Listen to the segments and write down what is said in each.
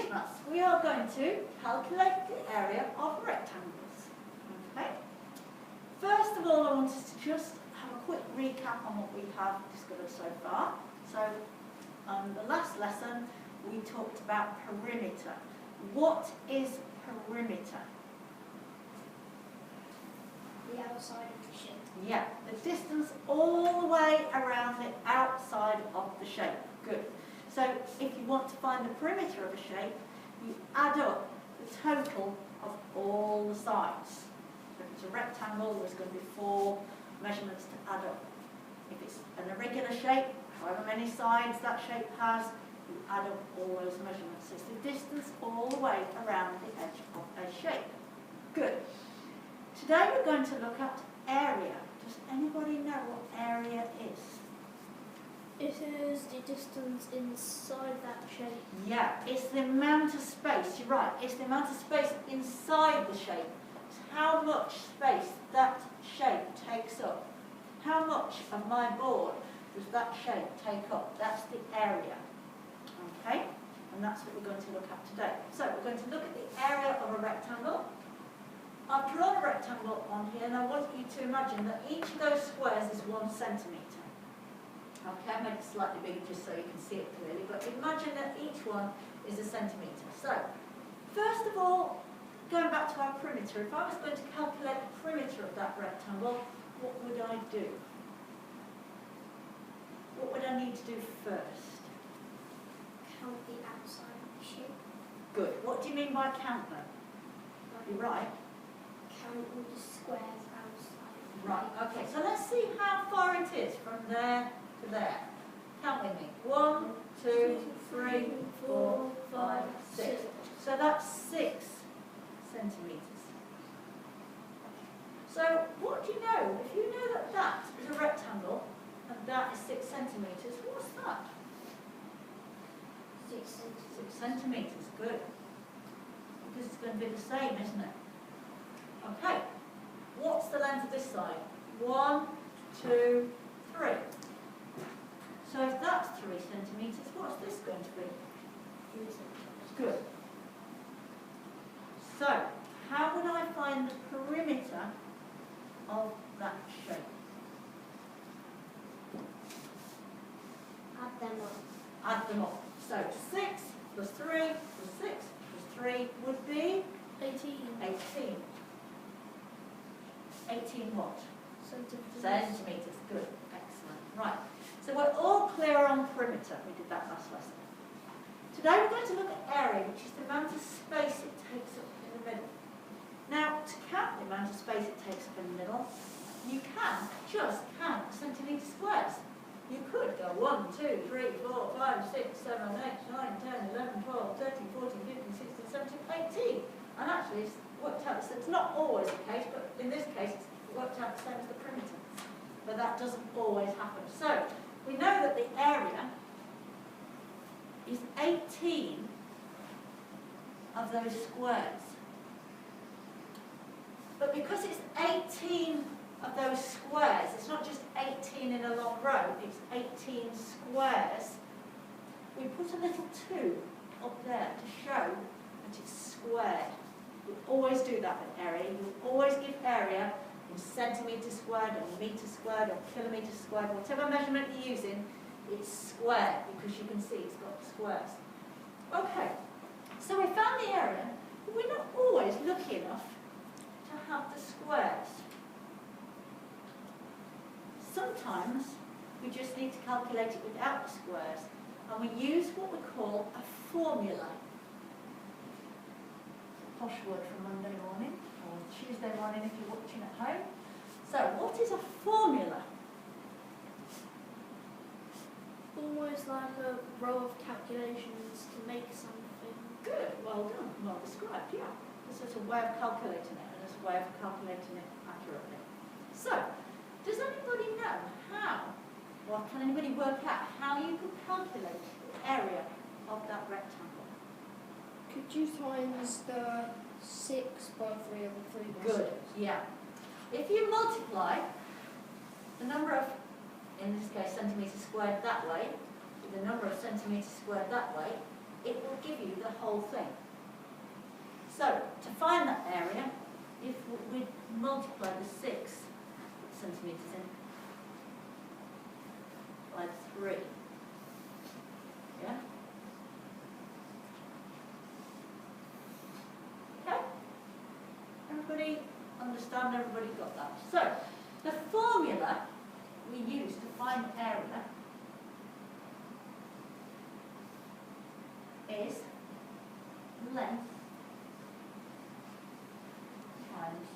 this maths, we are going to calculate the area of rectangles. Okay? First of all, I want us to just have a quick recap on what we have discovered so far. So, on the last lesson, we talked about perimeter. What is perimeter? The outside of the shape. Yeah, the distance all the way around the outside of the shape. Good. So if you want to find the perimeter of a shape, you add up the total of all the sides. So if it's a rectangle, there's going to be 4 measurements to add up. If it's an irregular shape, however many sides that shape has, you add up all those measurements. It's the distance all the way around the edge of a shape. Good. Today we're going to look at area. Does anybody know what area is? It is the distance inside that shape. Yeah, it's the amount of space, you're right, it's the amount of space inside the shape. It's how much space that shape takes up. How much of my board does that shape take up? That's the area. Okay? And that's what we're going to look at today. So we're going to look at the area of a rectangle. I've drawn a rectangle on here and I want you to imagine that each of those squares is 1 centimetre. Okay, I made it slightly bigger just so you can see it clearly, but imagine that each one is a centimetre. So, first of all, going back to our perimeter, if I was going to calculate the perimeter of that rectangle, what would I do? What would I need to do first? Count the outside of the shape. Good. What do you mean by count then? You're right. Count all the squares outside. Right, okay, so let's see how far it is from there to there. Count with me. 1, 2, 3, 4, 5, 6. So that's 6 centimetres. So what do you know? If you know that that is a rectangle and that is 6 centimetres, what's that? 6 centimetres. 6 centimetres, good. Because it's going to be the same, isn't it? Okay. What's the length of this side? 1, 2, 3. So if that's 3 centimetres, what's this going to be? 3 centimetres. Good. So, how would I find the perimeter of that shape? Add them up. Add them up. So 6 plus 3 plus 6 plus 3 would be 18 what? centimetres. Centimetres. Good. Excellent. Right. So we're all clear on perimeter. We did that last lesson. Today we're going to look at area, which is the amount of space it takes up in the middle. Now, to count the amount of space it takes up in the middle, you can just count centimetre squares. You could go 1, 2, 3, 4, 5, 6, 7, 8, 9, 10, 11, 12, 13, 14, 15, 16, 17, 18. And actually, it's worked out, so it's not always the case, but in this case, it's worked out the same as the perimeter. But that doesn't always happen. So, we know that the area is 18 of those squares. But because it's 18 of those squares, it's not just 18 in a long row, it's 18 squares, we put a little 2 up there to show that it's squared. You always do that with area. You always give area in centimetres squared or metre squared or kilometres squared, whatever measurement you're using, it's squared because you can see it's got squares. Okay, so we found the area, but we're not always lucky enough to have the squares. Sometimes we just need to calculate it without the squares, and we use what we call a formula. Posh word for Monday morning, or Tuesday morning if you're watching at home. So, what is a formula? Almost like a row of calculations to make something. Good, well done, well described, yeah. This is a way of calculating it, and it's a way of calculating it accurately. So, does anybody know how, or can anybody work out how you can calculate the area of that rectangle? Could you times the 6 by 3 over 3 by 6? Good, yeah. If you multiply the number of, in this case, centimetres squared that way, with the number of centimetres squared that way, it will give you the whole thing. So, to find that area, if we multiply the 6 centimetres in by 3, yeah? Okay? Everybody understand? Everybody got that? So, the formula we use to find area is length times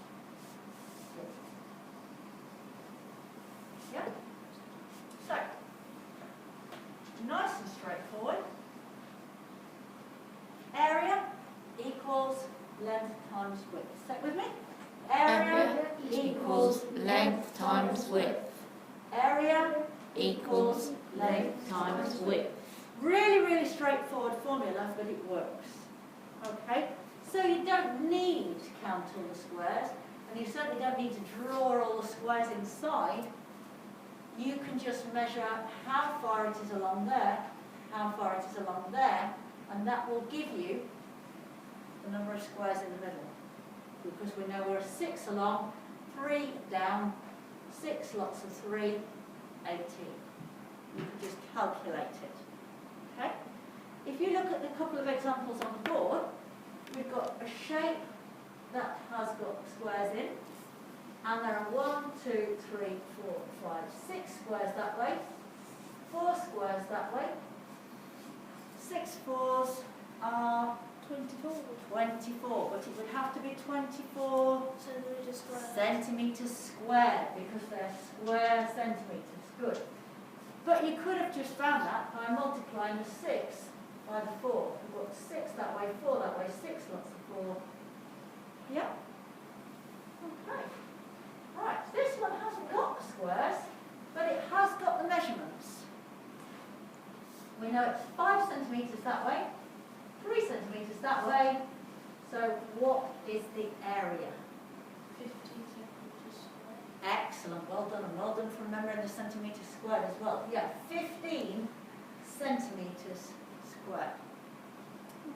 width. Yeah? So, nice and straightforward. Area equals length times width. Say it with me. Area equals length times width. Area Equals length times width. Really, really straightforward formula, but it works. Okay? So you don't need to count all the squares, and you certainly don't need to draw all the squares inside. You can just measure how far it is along there, how far it is along there, and that will give you the number of squares in the middle. Because we know we're 6 along, 3 down, 6 lots of 3, 18. You can just calculate it. Okay? If you look at the couple of examples on the board, we've got a shape that has got squares in, and there are 1, 2, 3, 4, 5, 6 squares that way, 4 squares that way. 6 fours are 24, but it would have to be 24 centimetres squared because they're square centimetres. Good. But you could have just found that by multiplying the 6 by the 4. We've got 6 that way, 4 that way, 6 lots of 4. Yeah? Okay. Right, this one hasn't got the squares, but it has got the measurements. We know it's 5 centimetres that way, 3 centimetres that way, so what is the area? 15 centimetres squared. Excellent, well done, and well done for remembering the centimetres squared as well. Yeah, 15 centimetres squared.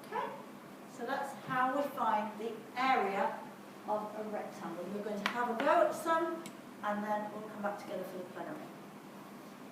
Okay, so that's how we find the area of a rectangle. We're going to have a go at some, and then we'll come back together for the plenary.